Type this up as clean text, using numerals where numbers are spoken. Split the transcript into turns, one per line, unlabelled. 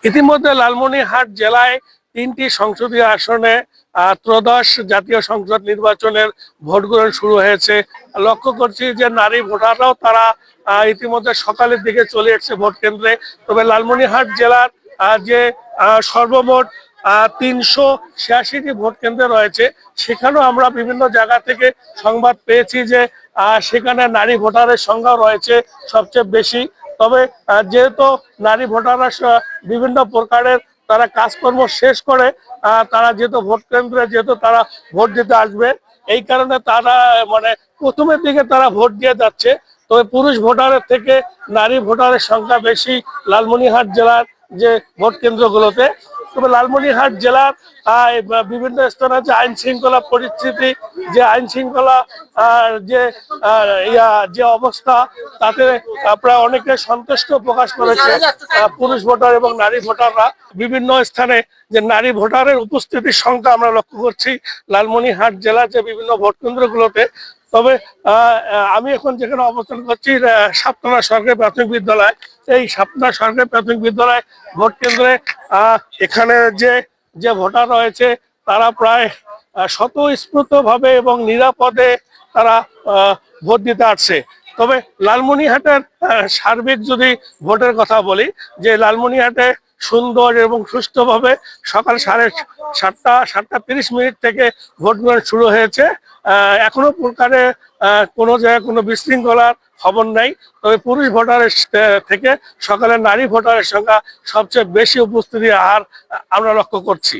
ইতিমধ্যে লালমনিরহাট জেলায় 3টি সংসদীয় আসনে ত্রয়োদশ জাতীয় সংসদ নির্বাচনের ভোট গ্রহণ শুরু হয়েছে। লক্ষ্য করছি যে নারী ভোটাররাও তারা ইতিমধ্যে সকালের দিকে চলে এসেছে ভোট কেন্দ্রে। তবে লালমনিরহাট জেলার যে সর্বমোট 386টি ভোট কেন্দ্র রয়েছে, সেখানেও আমরা বিভিন্ন জায়গা থেকে সংবাদ পেয়েছি যে সেখানে নারী ভোটারের সংখ্যাও রয়েছে সবচেয়ে বেশি। তবে যেহেতু নারী ভোটাররা বিভিন্ন প্রকারের তারা কাজকর্ম শেষ করে তারা যেহেতু ভোট কেন্দ্রে যেহেতু তারা ভোট দিতে আসবে, এই কারণে তারা মানে প্রথমের দিকে তারা ভোট দিয়ে যাচ্ছে। তবে পুরুষ ভোটারের থেকে নারী ভোটারের সংখ্যা বেশি লালমনিরহাট জেলার যে ভোট কেন্দ্রগুলোতে। তবে লালমনিরহাট জেলার বিভিন্ন স্থানে যে আইন শৃঙ্খলা পরিস্থিতি, যে আইন শৃঙ্খলা যে অবস্থা, তাতে প্রায় অনেকে সন্তুষ্ট প্রকাশ করেছে পুরুষ ভোটার এবং নারী ভোটাররা। বিভিন্ন স্থানে যে নারী ভোটারের উপস্থিতির সংখ্যা আমরা লক্ষ্য করছি লালমনিরহাট জেলার যে বিভিন্ন ভোট কেন্দ্রগুলোতে। তবে আমি এখন যেখানে অবস্থান করছি সাতনা সরকারি প্রাথমিক বিদ্যালয়, এই সাতনা সরকারি প্রাথমিক বিদ্যালয় ভোট কেন্দ্রে এখানে যে ভোটার রয়েছে তারা প্রায় স্বতঃস্ফূর্ত ভাবে এবং নিরাপদে তারা ভোট দিতে আসছে। তবে লালমনিরহাটের সার্বিক যদি ভোটের কথা বলি, যে লালমনিরহাটে সুন্দর এবং সুষ্ঠুভাবে সকাল 7:30 থেকে ভোট গ্রহণ শুরু হয়েছে। এখনো প্রকারে কোনো জায়গায় কোনো বিশৃঙ্খলার খবর নাই। তবে পুরুষ ভোটারের থেকে সকালে নারী ভোটারের সংখ্যা সবচেয়ে বেশি উপস্থিতি হার আমরা লক্ষ্য করছি।